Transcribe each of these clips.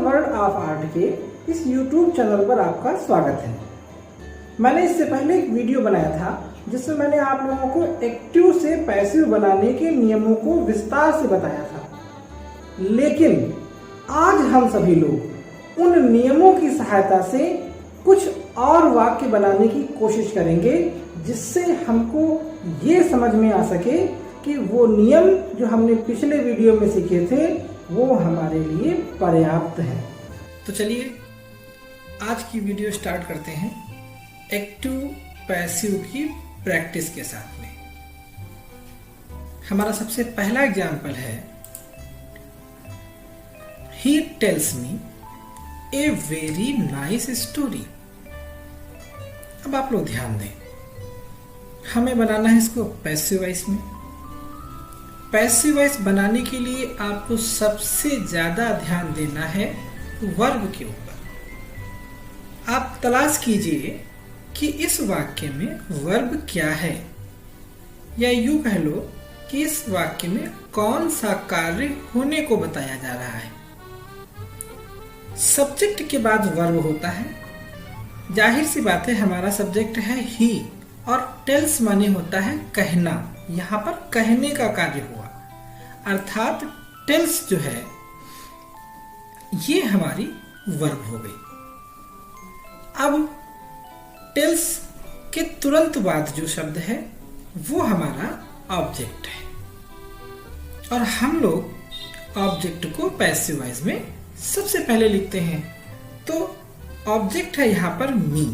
World of art के इस YouTube channel पर आपका स्वागत है। मैंने इससे पहले एक वीडियो बनाया था जिसमें मैंने आप लोगों को एक्टिव से पैसिव बनाने के नियमों को विस्तार से बताया था, लेकिन आज हम सभी लोग उन नियमों की सहायता से कुछ और वाक्य बनाने की कोशिश करेंगे जिससे हमको ये समझ में आ सके कि वो नियम जो हमने पिछले वीडियो में सीखे थे वो हमारे लिए पर्याप्त है। तो चलिए आज की वीडियो स्टार्ट करते हैं एक्टिव पैसिव की प्रैक्टिस के साथ में। हमारा सबसे पहला एग्जाम्पल है he tells me a very nice story. अब आप लोग ध्यान दें, हमें बनाना है इसको पैसिव वॉइस में। पैसिव वॉइस बनाने के लिए आपको सबसे ज्यादा ध्यान देना है वर्ब के ऊपर। आप तलाश कीजिए कि इस वाक्य में वर्ब क्या है, या यूं कह लो कि इस वाक्य में कौन सा कार्य होने को बताया जा रहा है। सब्जेक्ट के बाद वर्ब होता है। जाहिर सी बात है, हमारा सब्जेक्ट है ही और टेल्स माने होता है कहना। यहाँ पर कहने का कार्य हुआ, अर्थात टेल्स जो है ये हमारी वर्ब हो गई। अब टेल्स के तुरंत बाद जो शब्द है वो हमारा ऑब्जेक्ट है, और हम लोग ऑब्जेक्ट को पैसिव वॉइस में सबसे पहले लिखते हैं। तो ऑब्जेक्ट है यहाँ पर मी।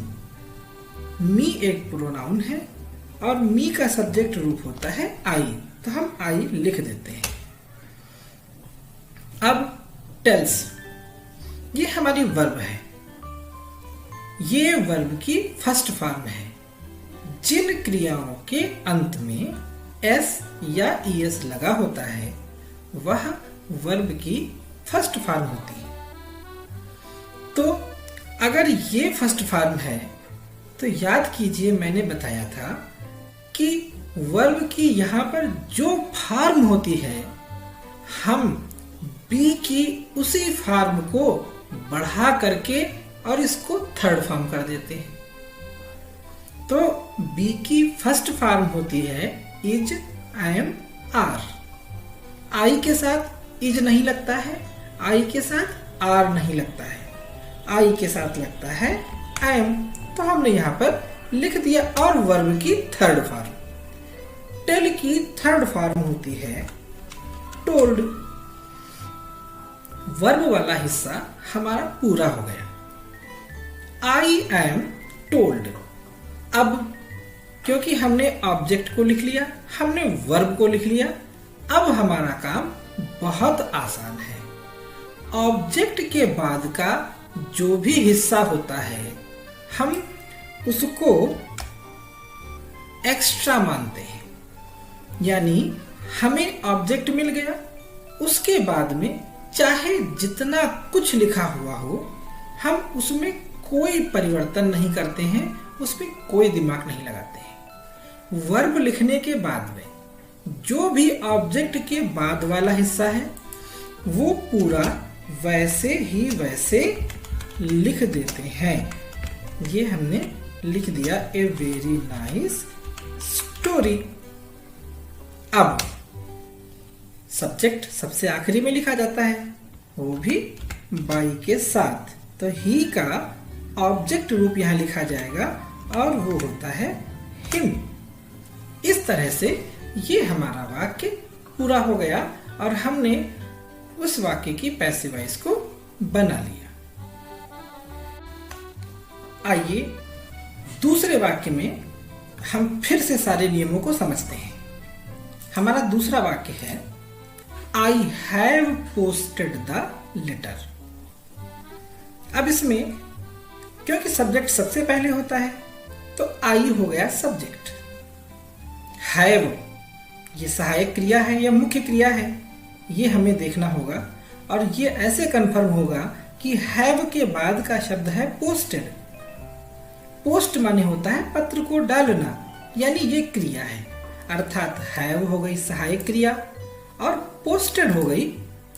मी एक प्रोनाउन है और मी का सब्जेक्ट रूप होता है आई, तो हम आई लिख देते हैं। अब टेल्स ये हमारी वर्ब है। ये वर्ब की फर्स्ट फॉर्म है। जिन क्रियाओं के अंत में एस या ईएस लगा होता है वह वर्ब की फर्स्ट फॉर्म होती है। तो अगर ये फर्स्ट फॉर्म है तो याद कीजिए मैंने बताया था कि वर्ब की यहाँ पर जो फॉर्म होती है हम बी की उसी फॉर्म को बढ़ा करके और इसको थर्ड फॉर्म कर देते हैं। तो बी की फर्स्ट फॉर्म होती है इज, एम, आर। आई के साथ इज नहीं लगता है, आई के साथ आर नहीं लगता है, आई के साथ लगता है एम। तो हमने यहाँ पर लिख दिया। और वर्ब की थर्ड फॉर्म, टेल की थर्ड फॉर्म होती है टोल्ड। वर्ब वाला हिस्सा हमारा पूरा हो गया। I am told. अब क्योंकि हमने ऑब्जेक्ट को लिख लिया, हमने वर्ब को लिख लिया, अब हमारा काम बहुत आसान है। ऑब्जेक्ट के बाद का जो भी हिस्सा होता है हम उसको एक्स्ट्रा मानते हैं। यानी हमें ऑब्जेक्ट मिल गया, उसके बाद में चाहे जितना कुछ लिखा हुआ हो हम उसमें कोई परिवर्तन नहीं करते हैं, उसमें कोई दिमाग नहीं लगाते हैं। वर्ब लिखने के बाद में जो भी ऑब्जेक्ट के बाद वाला हिस्सा है वो पूरा वैसे ही वैसे लिख देते हैं। ये हमने लिख दिया ए वेरी नाइस स्टोरी। अब सब्जेक्ट सबसे आखिरी में लिखा जाता है, वो भी बाई के साथ। तो ही का ऑब्जेक्ट रूप यहाँ लिखा जाएगा और वो होता है हिम। इस तरह से ये हमारा वाक्य पूरा हो गया और हमने उस वाक्य की पैसिव वॉइस को बना लिया। आइए दूसरे वाक्य में हम फिर से सारे नियमों को समझते हैं। हमारा दूसरा वाक्य है आई हैव पोस्टेड द लेटर। अब इसमें क्योंकि सब्जेक्ट सबसे पहले होता है तो आई हो गया सब्जेक्ट। हैव ये सहायक क्रिया है या मुख्य क्रिया है, ये हमें देखना होगा। और ये ऐसे कंफर्म होगा कि हैव के बाद का शब्द है पोस्टेड। पोस्ट माने होता है पत्र को डालना, यानी ये क्रिया है। अर्थात हैव हो गई सहायक क्रिया और पोस्टेड हो गई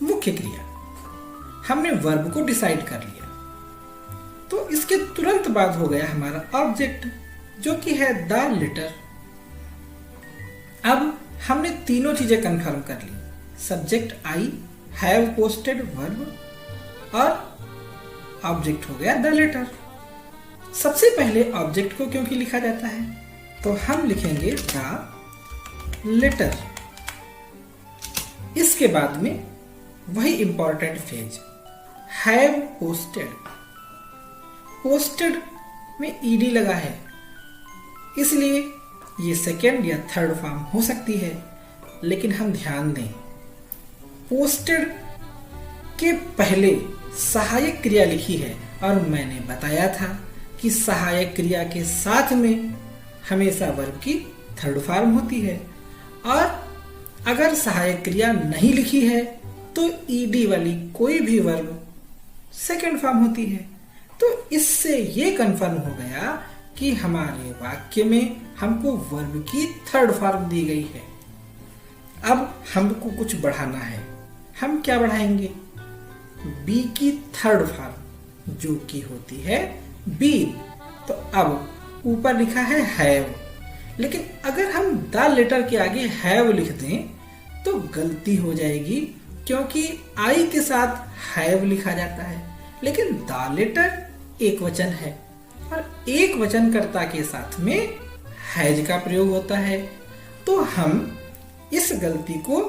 मुख्य क्रिया। हमने वर्ब को डिसाइड कर लिया। तो इसके तुरंत बाद हो गया हमारा ऑब्जेक्ट, जो कि है द लेटर। अब हमने तीनों चीजें कंफर्म कर ली, subject I, have posted verb और ऑब्जेक्ट हो गया द लेटर। सबसे पहले ऑब्जेक्ट को क्योंकि लिखा जाता है, तो हम लिखेंगे द लेटर। इसके बाद में वही important phrase, have posted. Posted में ईडी लगा है, इसलिए ये सेकेंड या थर्ड फॉर्म हो सकती है। लेकिन हम ध्यान दें, पोस्टेड के पहले सहायक क्रिया लिखी है, और मैंने बताया था कि सहायक क्रिया के साथ में हमेशा वर्ब की थर्ड फॉर्म होती है, और अगर सहायक क्रिया नहीं लिखी है तो ईडी वाली कोई भी वर्ब सेकेंड फॉर्म होती है। तो इससे ये कंफर्म हो गया कि हमारे वाक्य में हमको वर्ब की थर्ड फॉर्म दी गई है। अब हमको कुछ बढ़ाना है, हम क्या बढ़ाएंगे? बी की थर्ड फॉर्म, जो कि होती है बीन। तो अब ऊपर लिखा है हैव, लेकिन अगर हम द लेटर के आगे हैव लिख दें तो गलती हो जाएगी, क्योंकि आई के साथ हैव लिखा जाता है, लेकिन द लेटर एक वचन है और एक वचनकर्ता के साथ में हैज का प्रयोग होता है। तो हम इस गलती को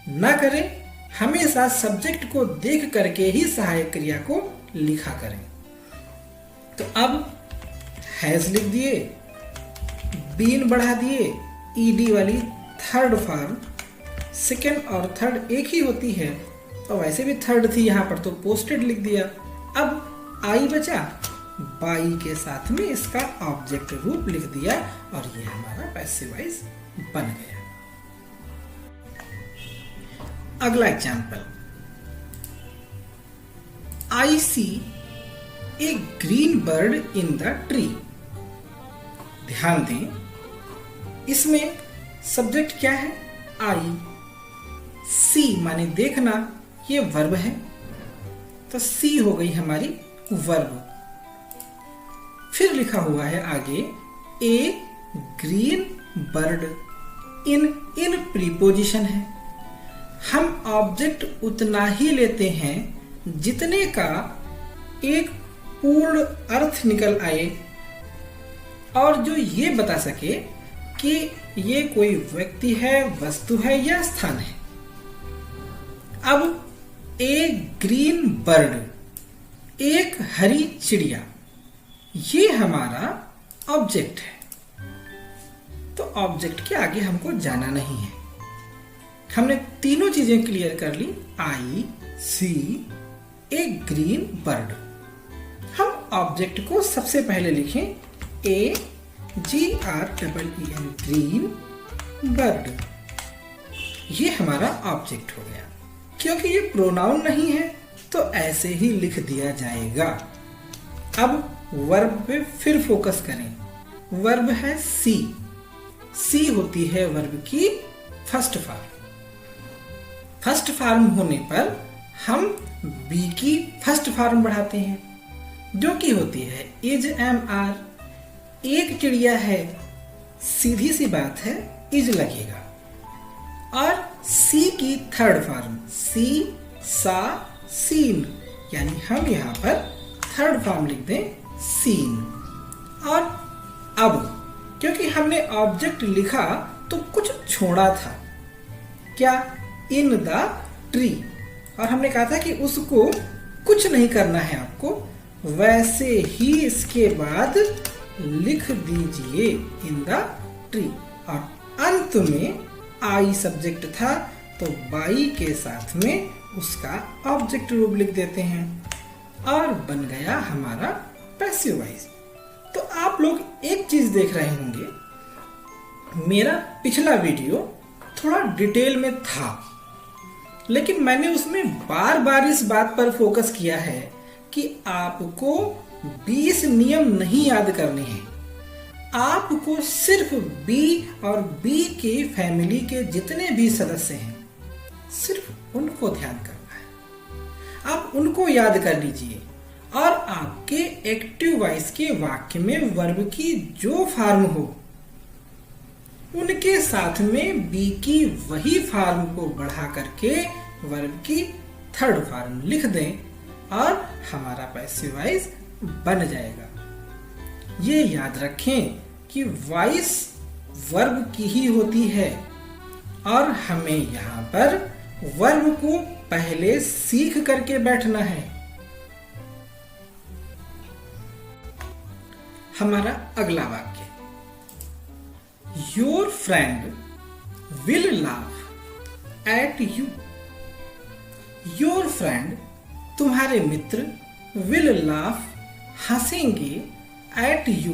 न करें, हमेशा सब्जेक्ट को देख करके ही सहायक क्रिया को लिखा करें। तो अब हैज लिख दिए, बीन बढ़ा दिए, ईडी वाली थर्ड फॉर्म, सेकेंड और थर्ड एक ही होती है, तो वैसे भी थर्ड थी यहाँ पर, तो पोस्टेड लिख दिया। अब आई बचा, बाई के साथ में इसका ऑब्जेक्ट रूप लिख दिया, और ये हमारा पैसिव वॉइस बन गया। अगला example, I see a green bird in the tree. ध्यान दें, इसमें सब्जेक्ट क्या है? आई। सी माने देखना, ये वर्ब है, तो सी हो गई हमारी वर्ब। फिर लिखा हुआ है आगे ए ग्रीन बर्ड, इन प्रीपोजिशन है। हम ऑब्जेक्ट उतना ही लेते हैं जितने का एक पूर्ण अर्थ निकल आए, और जो ये बता सके कि ये कोई व्यक्ति है, वस्तु है या स्थान है। अब ए ग्रीन बर्ड, एक हरी चिड़िया, ये हमारा ऑब्जेक्ट है। तो ऑब्जेक्ट के आगे हमको जाना नहीं है। हमने तीनों चीजें क्लियर कर ली, I see a green bird. हम ऑब्जेक्ट को सबसे पहले लिखें a G R double E N, green bird. ये हमारा ऑब्जेक्ट हो गया। क्योंकि ये प्रोनाउन नहीं है तो ऐसे ही लिख दिया जाएगा। अब वर्ब पे फिर फोकस करें। वर्ब है सी, सी होती है वर्ब की फर्स्ट फॉर्म। फर्स्ट फॉर्म होने पर हम बी की फर्स्ट फॉर्म बढ़ाते हैं, जो कि होती है इज एम आर। एक चिड़िया है, सीधी सी बात है, इज लगेगा। और सी की थर्ड फॉर्म सी सा सीन, यानी हम यहाँ पर थर्ड फॉर्म लिख दें सीन। और अब क्योंकि हमने ऑब्जेक्ट लिखा तो कुछ छोड़ा था, क्या? In the tree. और हमने कहा था कि उसको कुछ नहीं करना है आपको, वैसे ही इसके बाद लिख दीजिए इन द ट्री। और अंत में आई सब्जेक्ट था तो बाई के साथ में उसका ऑब्जेक्ट रूप लिख देते हैं और बन गया हमारा पैसिव वॉइस। तो आप लोग एक चीज देख रहे होंगे, मेरा पिछला वीडियो थोड़ा डिटेल में था, लेकिन मैंने उसमें बार बार इस बात पर फोकस किया है कि आपको 20 नियम नहीं याद करने हैं। आपको सिर्फ बी और बी की फैमिली के जितने भी सदस्य हैं, सिर्फ उनको ध्यान करना है। आप उनको याद कर लीजिए और आपके एक्टिव वॉइस के वाक्य में वर्ब की जो फॉर्म हो उनके साथ में बी की वही फॉर्म को बढ़ा करके वर्ब की थर्ड फॉर्म लिख दें और हमारा पैसिव वॉइस बन जाएगा। ये याद रखें कि वॉइस वर्ब की ही होती है और हमें यहाँ पर वर्ब को पहले सीख करके बैठना है। हमारा अगला वाक्य, your friend will laugh at you. Your friend तुम्हारे मित्र विल लाफ हंसेंगे एट यू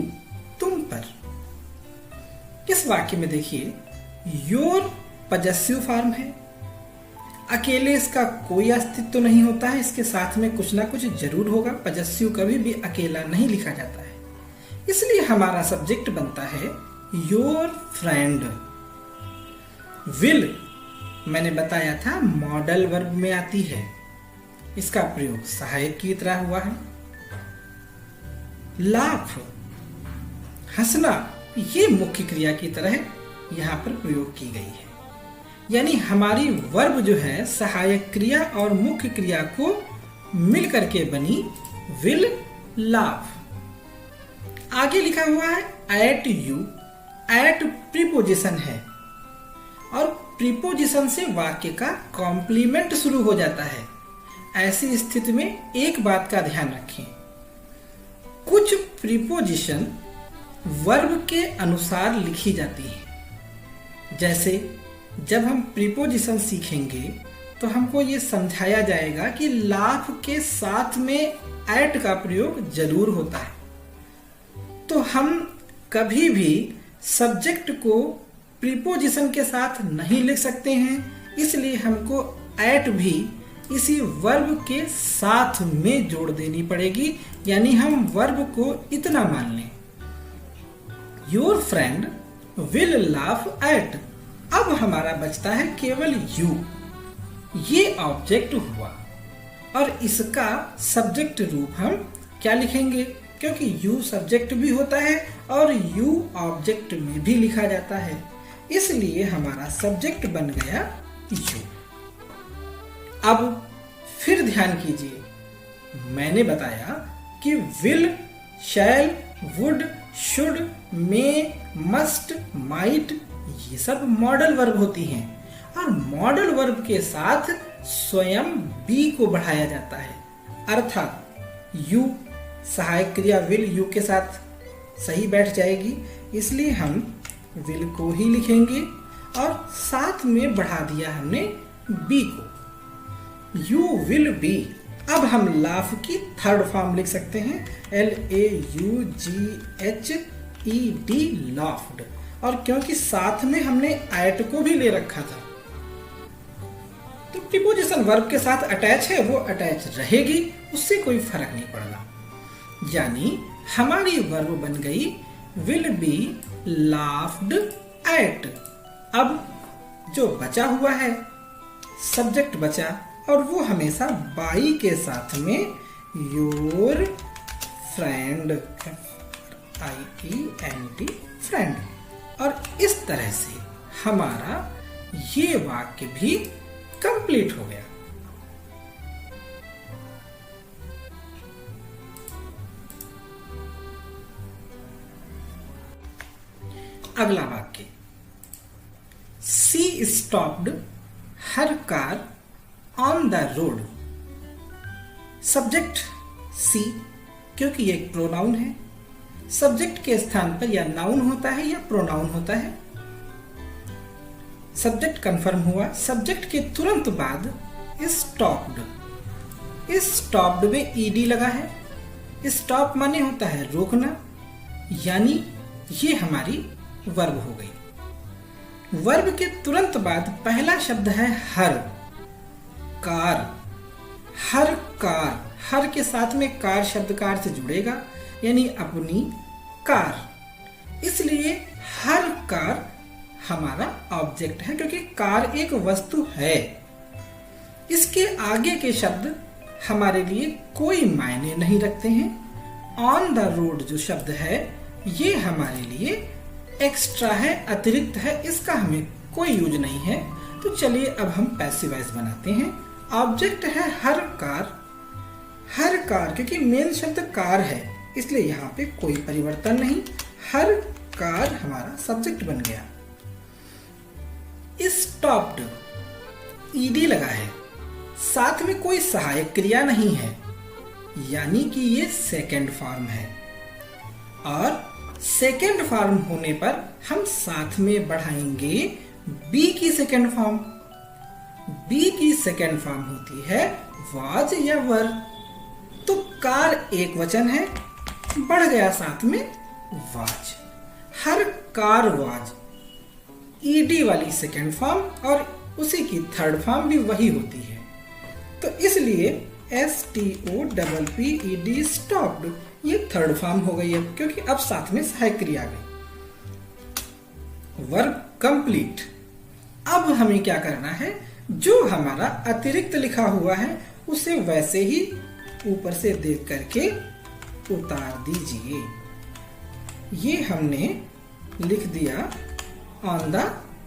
तुम पर। इस वाक्य में देखिए योर पजेसिव फॉर्म है, अकेले इसका कोई अस्तित्व तो नहीं होता है, इसके साथ में कुछ ना कुछ जरूर होगा। पजेसिव कभी भी अकेला नहीं लिखा जाता है, इसलिए हमारा सब्जेक्ट बनता है योर फ्रेंड। विल मैंने बताया था मॉडल वर्ब में आती है, इसका प्रयोग सहायक की तरह हुआ है। लाफ हंसना ये मुख्य क्रिया की तरह यहाँ पर प्रयोग की गई है, यानी हमारी वर्ब जो है सहायक क्रिया और मुख्य क्रिया को मिलकर के बनी विल लाफ। आगे लिखा हुआ है एट यू। एट प्रीपोजिशन है और प्रीपोजिशन से वाक्य का कॉम्प्लीमेंट शुरू हो जाता है। ऐसी स्थिति में एक बात का ध्यान रखें, कुछ प्रीपोजिशन वर्ब के अनुसार लिखी जाती है। जैसे जब हम प्रीपोजिशन सीखेंगे तो हमको ये समझाया जाएगा कि लाफ के साथ में एट का प्रयोग जरूर होता है, तो हम कभी भी सब्जेक्ट को प्रीपोजिशन के साथ नहीं लिख सकते हैं, इसलिए हमको एट भी इसी वर्ब के साथ में जोड़ देनी पड़ेगी, यानी हम वर्ब को इतना मान लें, your friend will laugh at. अब हमारा बचता है केवल यू, ये ऑब्जेक्ट हुआ और इसका सब्जेक्ट रूप हम क्या लिखेंगे, क्योंकि यू सब्जेक्ट भी होता है और यू ऑब्जेक्ट में भी लिखा जाता है, इसलिए हमारा सब्जेक्ट बन गया यू। अब फिर ध्यान कीजिए, मैंने बताया कि will, shell, would, should, may, must, might ये सब मॉडल वर्ब होती हैं और मॉडल वर्ब के साथ स्वयं बी को बढ़ाया जाता है, अर्थात यू सहायक क्रिया विल यू के साथ सही बैठ जाएगी, इसलिए हम विल को ही लिखेंगे और साथ में बढ़ा दिया हमने बी को, यू विल बी। अब हम लाफ की थर्ड फॉर्म लिख सकते हैं LAUGHED लाफ्ड, और क्योंकि साथ में हमने एट को भी ले रखा था तो प्रीपोजिशन वर्ब के साथ अटैच है, वो अटैच रहेगी, उससे कोई फर्क नहीं पड़ना, यानी हमारी वर्ब बन गई विल बी लाफ्ड एट। अब जो बचा हुआ है सब्जेक्ट बचा और वो हमेशा बाई के साथ में योर फ्रेंड IEND फ्रेंड, और इस तरह से हमारा ये वाक्य भी कंप्लीट हो गया। अगला वाक्य, she stopped her car on the road. Subject she, क्योंकि ये एक प्रोनाउन है, सब्जेक्ट के स्थान पर या नाउन होता है या प्रोनाउन होता है। सब्जेक्ट कंफर्म हुआ, सब्जेक्ट के तुरंत बाद स्टॉप्ड, इस स्टॉप्ड में ईडी लगा है। स्टॉप माने होता है रोकना, यानी ये हमारी वर्ब हो गई। वर्ब के तुरंत बाद पहला शब्द है हर, कार, हर कार, हर के साथ में कार शब्द कार से जुड़ेगा, यानी अपनी कार, इसलिए हर कार हमारा ऑब्जेक्ट है, क्योंकि कार एक वस्तु है। इसके आगे के शब्द हमारे लिए कोई मायने नहीं रखते हैं। ऑन द रोड जो शब्द है ये हमारे लिए एक्स्ट्रा है, अतिरिक्त है, इसका हमें कोई यूज नहीं है। तो चलिए अब हम पैसिव वॉइस बनाते हैं। ऑब्जेक्ट है हर कार, हर कार, क्योंकि मेन शब्द कार है इसलिए यहाँ पे कोई परिवर्तन नहीं, हर कार हमारा सब्जेक्ट बन गया। स्टॉप्ड, ईडी लगा है, साथ में कोई सहायक क्रिया नहीं है, यानी कि ये सेकंड फॉर्म है। और सेकंड फॉर्म होने पर हम साथ में बढ़ाएंगे बी की सेकंड फॉर्म। बी की सेकंड फॉर्म होती है वाज या वर। तो कार एक वचन है, बढ़ गया साथ में was, her car was, ED वाली सेकंड फॉर्म और उसी की थर्ड फॉर्म भी वही होती है। तो इसलिए STOPPED स्टॉप्ड ये थर्ड फॉर्म हो गई है, क्योंकि अब साथ में सहायक क्रिया आ गई। Verb complete. अब हमें क्या करना है, जो हमारा अतिरिक्त लिखा हुआ है उसे वैसे ही ऊपर से देख करके उतार दीजिए। ये हमने लिख दिया ऑन द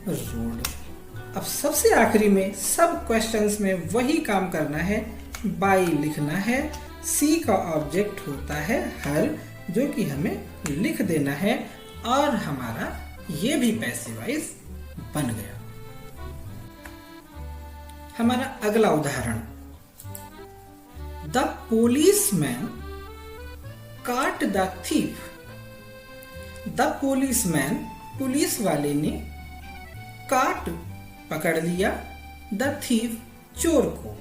रोड। अब सबसे आखिरी में सब क्वेश्चंस में वही काम करना है, बाई लिखना है। सी का ऑब्जेक्ट होता है हर, जो कि हमें लिख देना है और हमारा ये भी पैसिव वॉइस बन गया। हमारा अगला उदाहरण, द पोलिसमैन काट द थीफ। द पोलिसमैन, पुलिस वाले ने काट पकड़ लिया द थीफ, चोर को।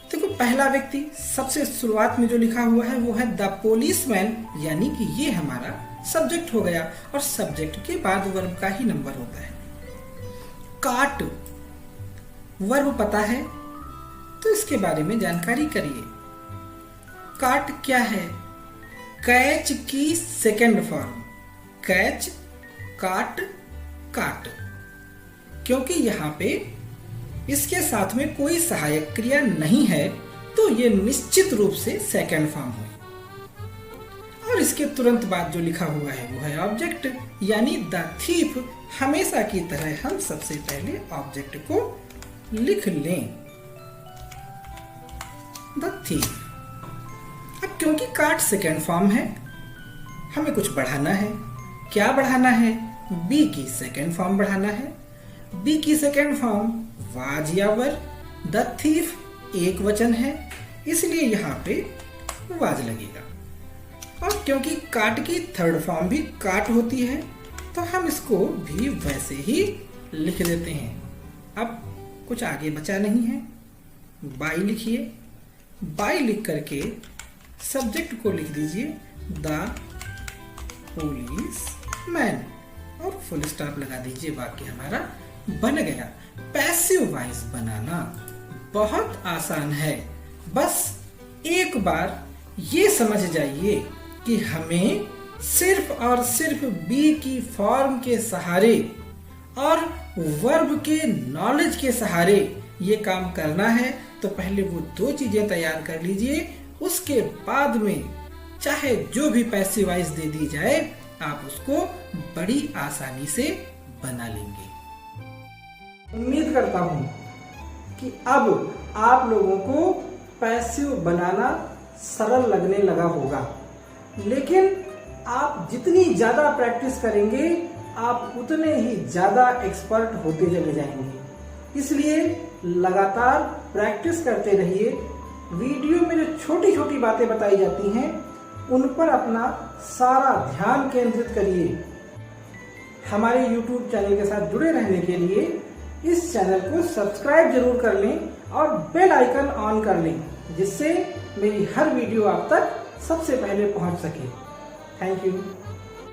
देखो पहला व्यक्ति सबसे शुरुआत में जो लिखा हुआ है वो है द पोलिसमैन, यानी कि ये हमारा सब्जेक्ट हो गया और सब्जेक्ट के बाद वर्ब का ही नंबर होता है। काट वर्ब पता है तो इसके बारे में जानकारी करिए। काट क्या है, कैच की सेकंड फॉर्म, कैच, काट, काट। क्योंकि यहाँ पे इसके साथ में कोई सहायक क्रिया नहीं है तो ये निश्चित रूप से सेकंड फॉर्म हुई। और इसके तुरंत बाद जो लिखा हुआ है वो है ऑब्जेक्ट, यानी द थीफ। हमेशा की तरह हम सबसे पहले ऑब्जेक्ट को लिख लें, द थीफ। अब क्योंकि काट सेकंड फॉर्म है हमें कुछ बढ़ाना है। क्या बढ़ाना है, बी की सेकंड फॉर्म बढ़ाना है। बी की सेकंड फॉर्म वाज या वर, द थीफ एक वचन है इसलिए यहाँ पे वाज लगेगा। और क्योंकि काट की थर्ड फॉर्म भी काट होती है तो हम इसको भी वैसे ही लिख देते हैं। अब कुछ आगे बचा नहीं है, बाई लिखिए। बाई लिख करके सब्जेक्ट को लिख दीजिए द पोलिसमैन और फुल स्टॉप लगा दीजिए, वाक्य हमारा बन गया। पैसिव वॉइस बनाना बहुत आसान है, बस एक बार ये समझ जाइए कि हमें सिर्फ और सिर्फ बी की फॉर्म के सहारे और वर्ब के नॉलेज के सहारे ये काम करना है। तो पहले वो दो चीजें तैयार कर लीजिए, उसके बाद में चाहे जो भी पैसिव वॉइस दे दी जाए आप उसको बड़ी आसानी से बना लेंगे। उम्मीद करता हूं कि अब आप लोगों को पैसिव बनाना सरल लगने लगा होगा, लेकिन आप जितनी ज्यादा प्रैक्टिस करेंगे आप उतने ही ज्यादा एक्सपर्ट होते चले जाएंगे। इसलिए लगातार प्रैक्टिस करते रहिए। वीडियो में जो छोटी छोटी बातें बताई जाती हैं उन पर अपना सारा ध्यान केंद्रित करिए। हमारे YouTube चैनल के साथ जुड़े रहने के लिए इस चैनल को सब्सक्राइब जरूर कर लें और बेल आइकन ऑन कर लें, जिससे मेरी हर वीडियो आप तक सबसे पहले पहुंच सके। Thank you.